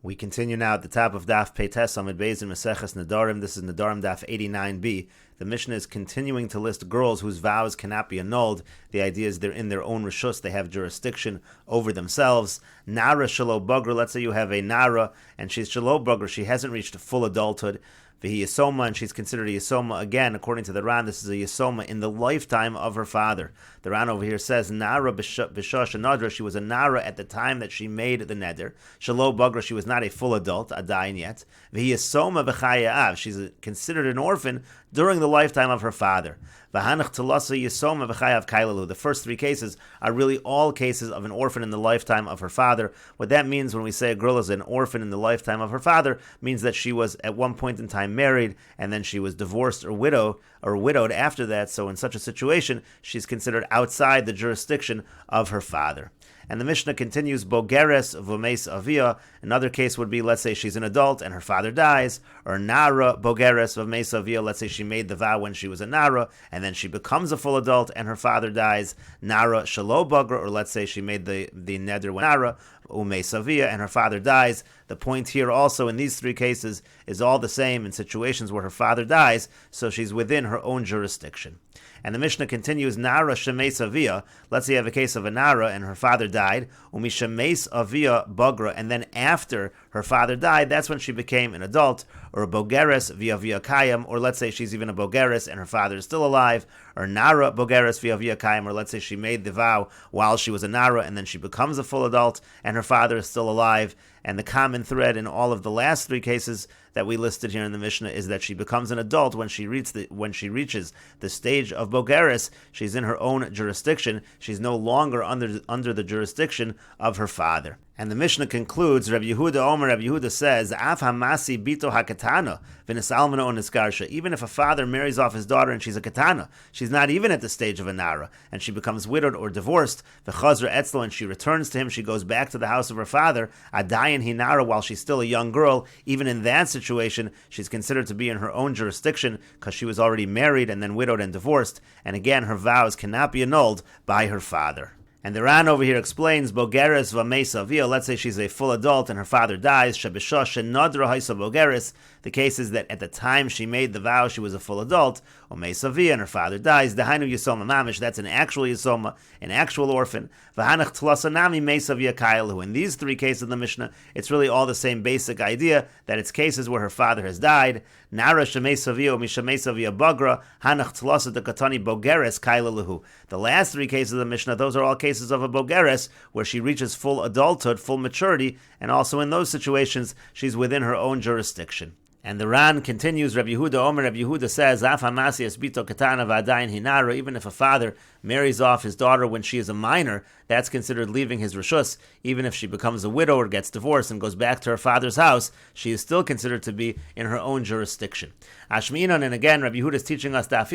We continue now at the top of Daf Peites Amid Beis in Meseches Nedarim. This is Nedarim Daf 89b. The Mishnah is continuing to list girls whose vows cannot be annulled. The idea is they're in their own reshus, they have jurisdiction over themselves. Nara shelo bagra, let's say you have a Nara and she's shelo bagra, she hasn't reached full adulthood. Vihi Yisoma, and she's considered a Yisoma. Again, according to the Ran, this is a Yisoma in the lifetime of her father. The Ran over here says, Nara b'shosh Nadra, she was a Nara at the time that she made the Neder. Shelo Bagra, she was not a full adult, Adayin yet. Vihi Yisoma b'chayav, she's considered an orphan during the lifetime of her father. V'hanach telasa Yisoma b'chayav kailalu. The first three cases are really all cases of an orphan in the lifetime of her father. What that means when we say a girl is an orphan in the lifetime of her father means that she was at one point in time married and then she was divorced or widowed after that. So in such a situation, she's considered outside the jurisdiction of her father. And the Mishnah continues, Bogeres v'meis avia. Another case would be, let's say she's an adult and her father dies, or Nara Bogeres v'meis avia. Let's say she made the vow when she was a Nara, and then she becomes a full adult and her father dies. Nara Shelo Bagra, or let's say she made the Neder when Nara, Umeis avia, and her father dies. The point here also in these three cases is all the same in situations where her father dies, so she's within her own jurisdiction. And the Mishnah continues, Nara shemeis avia. Let's say you have a case of a Nara and her father died. Umi shemeis avia bagra, and then after her father died, that's when she became an adult, or a bogeres via kayam, or let's say she's even a bogeres and her father is still alive, or Nara bogeres via kayam, or let's say she made the vow while she was a Nara and then she becomes a full adult and her father is still alive. And the common thread in all of the last three cases that we listed here in the Mishnah is that she becomes an adult when she reaches the stage of bogeres. She's in her own jurisdiction. She's no longer under the jurisdiction of her father. And the Mishnah concludes, Rabbi Yehuda says, Af hamasi bito hakatana, v'nesalmana o niskarsha. Even if a father marries off his daughter and she's a katana, she's not even at the stage of a Nara, and she becomes widowed or divorced, v'chazra etzlo, and she returns to him, she goes back to the house of her father, adayin hinara, while she's still a young girl. Even in that situation, she's considered to be in her own jurisdiction, because she was already married and then widowed and divorced, and again, her vows cannot be annulled by her father. And the Ran over here explains, Bogeres v'meis avia, let's say she's a full adult and her father dies, Shebishosh nadra haisa bogeres. The case is that at the time she made the vow, she was a full adult, Umeis avia, and her father dies, Dehainu Yisoma mamish, that's an actual Yisoma, an actual orphan, V'hanach tlasa nami meis avia kailahu. In these three cases of the Mishnah, it's really all the same basic idea, that it's cases where her father has died, Nara shemeis avia, umishemeis avia bagra, Hanach tlasa dekatani bogeres kailahu. The last three cases of the Mishnah, those are all cases of a bogeres, where she reaches full adulthood, full maturity, and also in those situations, she's within her own jurisdiction. And the Ran continues, Rabbi Yehuda says, Af hamasi esbito katana v'adayin hinara, even if a father marries off his daughter when she is a minor, that's considered leaving his reshus. Even if she becomes a widow or gets divorced and goes back to her father's house, she is still considered to be in her own jurisdiction. Ashminon, and again, Rabbi Yehuda is teaching us that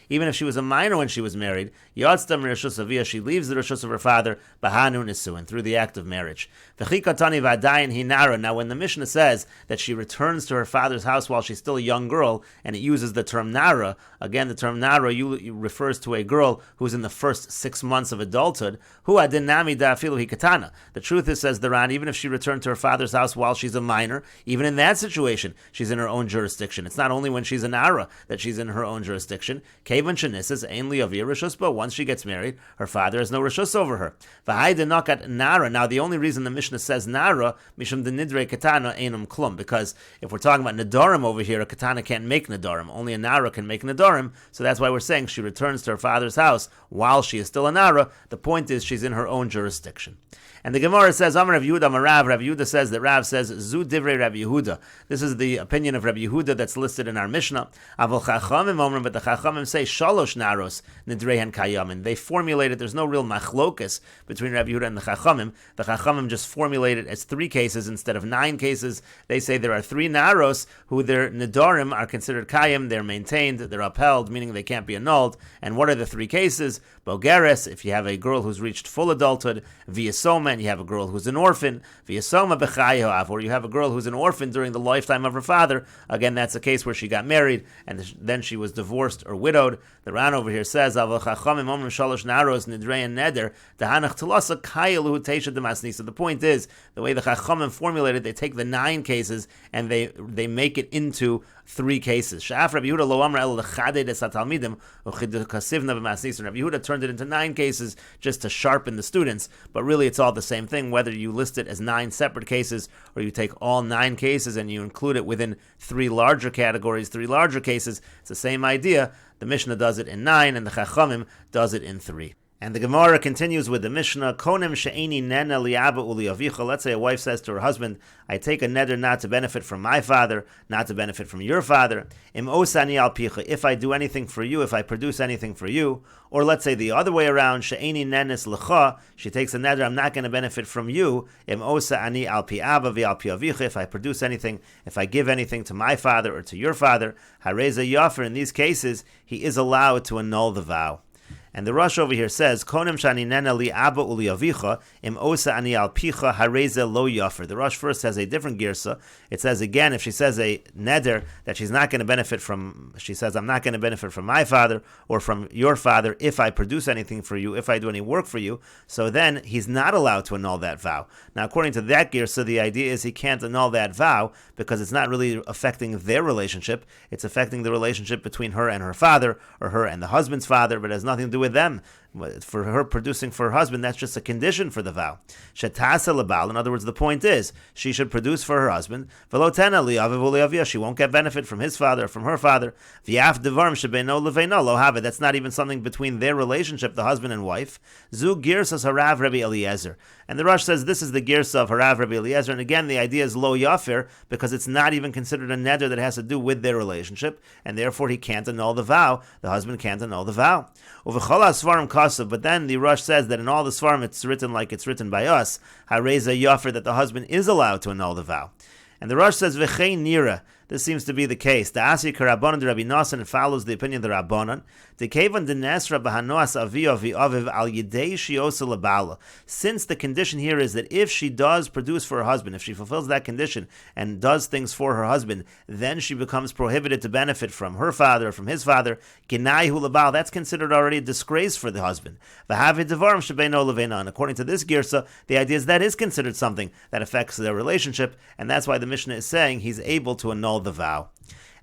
even if she was a minor when she was married, Yotzta mireshus avia, she leaves the reshus of her father, bahanu nisuin, through the act of marriage. V'chikatani v'adayin hinara. Now, when the Mishnah says that she returns to her father's house while she's still a young girl, and it uses the term Nara, again, the term Nara refers to a girl who's in the first 6 months of adulthood. Hu adinami da'afilu hikatana. The truth is, says the Ran, even if she returned to her father's house while she's a minor, even in that situation, she's in her own jurisdiction. It's not only when she's a Nara that she's in her own jurisdiction. Kevan shenisas ein li avia reshus bo. Once she gets married, her father has no reshus over her. V'hai denokat Nara. Now, the only reason the Mishnah says Nara, mishum de nidre katana einum klum, because if we're talking about Nedarim over here, a katana can't make Nedarim. Only a Nara can make Nedarim, so that's why we're saying she returns to her father's house while she is still a Nara. The point is she's in her own jurisdiction. And the Gemara says, Amar Rav Yehuda, Amar Rav. Rav Yehuda says that Rav says, Zu divrei Rav Yehuda. This is the opinion of Rav Yehuda that's listed in our Mishnah. Avol Chachamim Omrim, but the Chachamim say, Shalosh Naros Nidreihan Kayamin. They formulated, there's no real machlokas between Rav Yehuda and the Chachamim. The Chachamim just formulated as 3 cases instead of 9 cases. They say there are 3 Naros who their Nedarim are considered Kayim, they're maintained, they're upheld, meaning they can't be annulled. And what are the 3 cases? Bogeres, if you have a girl who's reached full adulthood, V'yasoma, and you have a girl who's an orphan, V'yasoma b'chayav, or you have a girl who's an orphan during the lifetime of her father. Again, that's a case where she got married, and then she was divorced or widowed. The Ran over here says, the point is, the way the Chachamim formulated, they take the 9 cases and they make it into 3 cases. Rabbi Yehuda turned it into 9 cases just to sharpen the students, but really it's all the same thing, whether you list it as 9 separate cases or you take all 9 cases and you include it within 3 larger categories, 3 larger cases. It's the same idea. The Mishnah does it in 9 and the Chachamim does it in 3. And the Gemara continues with the Mishnah, Konem she'eni nena li'aba u'li'avicha. Let's say a wife says to her husband, I take a neder not to benefit from my father, not to benefit from your father. Im osani al picha. If I do anything for you, if I produce anything for you. Or let's say the other way around, she'eni nenes l'cha. She takes a neder, I'm not going to benefit from you. Im osa ani al pi aba v'al pi avicha. If I produce anything, if I give anything to my father or to your father, hareza yafer. In these cases, he is allowed to annul the vow. And the Rosh over here says, Konem shani nena li abba uli avicha, im osa ani al picha hareze lo yafer. The Rosh first has a different girsa. It says again, if she says a neder that she's not going to benefit from, she says, I'm not going to benefit from my father or from your father if I produce anything for you, if I do any work for you, so then he's not allowed to annul that vow. Now, according to that girsa, the idea is he can't annul that vow because it's not really affecting their relationship. It's affecting the relationship between her and her father, or her and the husband's father, but it has nothing to do with them. For her producing for her husband, that's just a condition for the vow. Shetasa lebal. In other words, the point is she should produce for her husband. Velotena li'aviv u'li'avia. She won't get benefit from his father or from her father. V'yaf devarim shebeino leveino lo have. That's not even something between their relationship, the husband and wife. Zu girsas harav Rabbi Eliezer. And the Rosh says this is the girsa of harav Rabbi Eliezer. And again, the idea is lo yafir because it's not even considered a neder that has to do with their relationship, and therefore he can't annul the vow. The husband can't annul the vow. But then the Rosh says that in all the Svarim it's written like it's written by us, Hareza Yafer, that the husband is allowed to annul the vow. And the Rosh says, V'chei nira. This seems to be the case. The Asi Karabbanan de Rabbi Nosson follows the opinion of the Rabbanan. The Kevan de Nesra Bahanoas Avio V'aviv Al Yidei Shiosa Labala. Since the condition here is that if she does produce for her husband, if she fulfills that condition and does things for her husband, then she becomes prohibited to benefit from her father or from his father. Ginai Hu Labal. That's considered already a disgrace for the husband. V'havid Devarim Shebeino Levena. And according to this girsa, the idea is that is considered something that affects their relationship, and that's why the Mishnah is saying he's able to annul the vow.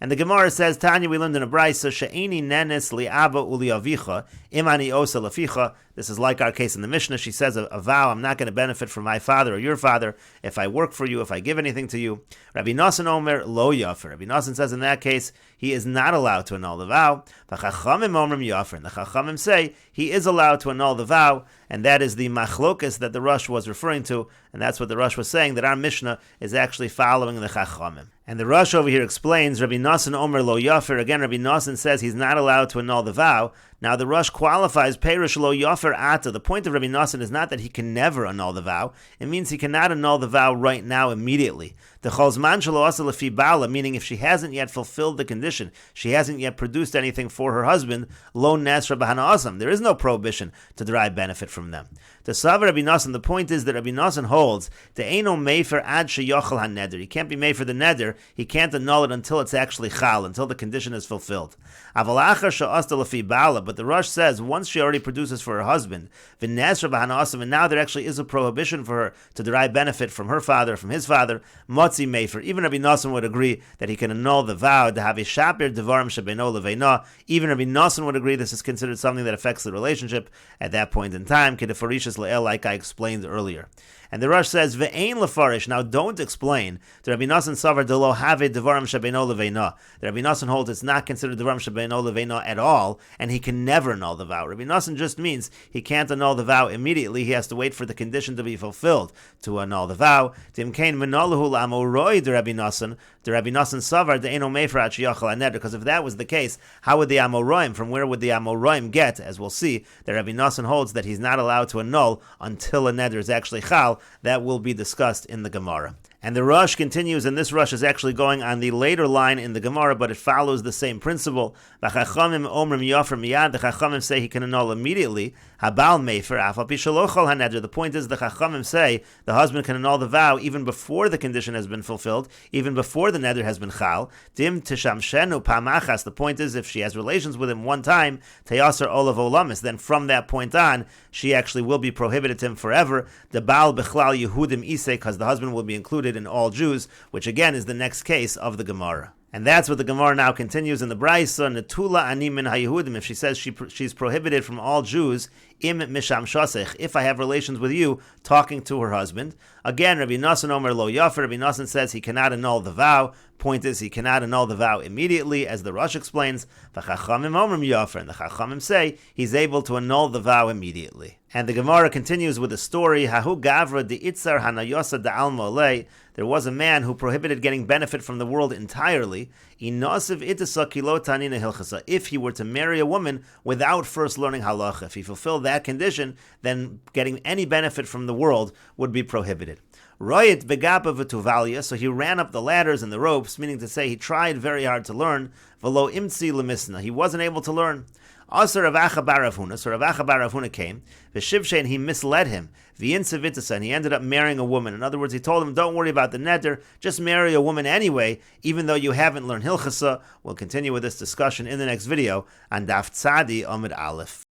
And the Gemara says, Tanya, we learned in a brayso, she'eni nenes li'aba u'li'avicha, imani osa laficha. This is like our case in the Mishnah. She says a vow, I'm not going to benefit from my father or your father if I work for you, if I give anything to you. Rabbi Nosson Omer lo yafer. Rabbi Nosson says in that case, he is not allowed to annul the vow. V'chachamim omrim yafer. And the Chachamim say he is allowed to annul the vow, and that is the machlokas that the Rosh was referring to, and that's what the Rosh was saying, that our Mishnah is actually following the Chachamim. And the Rosh over here explains, Rabbi Nosson Omer lo yafer. Again, Rabbi Nosson says he's not allowed to annul the vow. Now the Rosh qualifies Perish lo yafer ata. The point of Rabbi Nosson is not that he can never annul the vow. It means he cannot annul the vow right now immediately. The cholzman shelo asa lefi bala, meaning if she hasn't yet fulfilled the condition, she hasn't yet produced anything for her husband, lo nesra b'hana asam. There is no prohibition to derive benefit from them. The Savar Rabbi Nosson, the point is that Rabbi Nosson holds the eino mefer ad sheyochel haneder. He can't be made for the neder. He can't annul it until it's actually chal, until the condition is fulfilled. Aval achar she'asta lefi bala, but the Rosh says once she already produces for her husband, v'nesra b'hana asam, and now there actually is a prohibition for her to derive benefit from her father, from his father, motzi mefer. Even Rabbi Nosson would agree that he can annul the vow to have a shapir devarim shebeino leveina. Even Rabbi Nosson would agree this is considered something that affects the relationship at that point in time, kedefarishas le'el, like I explained earlier. And the Rosh says, Ve'ein lefarish. Now don't explain. The Rabbi Nosson savar de lo have devarim shebeino leveina. The Rabbi Nosson holds it's not considered devarim shebeino leveina at all, and he can never annul the vow. Rabbi Nosson just means he can't annul the vow immediately. He has to wait for the condition to be fulfilled to annul the vow. Timkein menolahu la'amoroi de Rabbi Nosson. The Rabbi Nosson savar de eno meifrat sheyachal haneder. Because if that was the case, how would the Amoroim, from where would the Amoroim get, as we'll see, that Rabbi Nosson holds that he's not allowed to annul until a neder is actually chal? That will be discussed in the Gemara. And the Rush continues, and this Rush is actually going on the later line in the Gemara, but it follows the same principle. The Chachamim say he can annul immediately. Habal Mefer, Afal Pi Shelo Chol HaNeder. The point is, the Chachamim say the husband can annul the vow even before the condition has been fulfilled, even before the neder has been chal. Dim Tishamshenu Pamachas. The point is, if she has relations with him one time, Teyasar Olav Olamis, then from that point on, she actually will be prohibited to him forever. The Baal Bechlal Yehudim Isei, because the husband will be included in all Jews, which again is the next case of the Gemara. And that's what the Gemara now continues in the Braisa, Netula Ani Min HaYehudim. If she says she's prohibited from all Jews, Im Misham Shasech, if I have relations with you, talking to her husband. Again, Rabbi Nassan Omer Lo Yafer, Rabbi Nassan says he cannot annul the vow. Point is, he cannot annul the vow immediately, as the Rosh explains. V'chachamim Omer Yafer, and the Chachamim say he's able to annul the vow immediately. And the Gemara continues with a story, Hahu Gavra de Itzar Hanayosa de Almolei. There was a man who prohibited getting benefit from the world entirely. If he were to marry a woman without first learning halacha, if he fulfilled that condition, then getting any benefit from the world would be prohibited. Royet begapa v'tuvalia, so he ran up the ladders and the ropes, meaning to say he tried very hard to learn. V'lo imtzi lemisna, he wasn't able to learn. Also Rav Acha bar Rav Huna, so Rav Acha bar Rav Huna came, v'shivshe, and he misled him, v'yinsevitasa, and he ended up marrying a woman. In other words, he told him, don't worry about the neder, just marry a woman anyway, even though you haven't learned hilchasa. We'll continue with this discussion in the next video on Daf Tzadi Amud Aleph.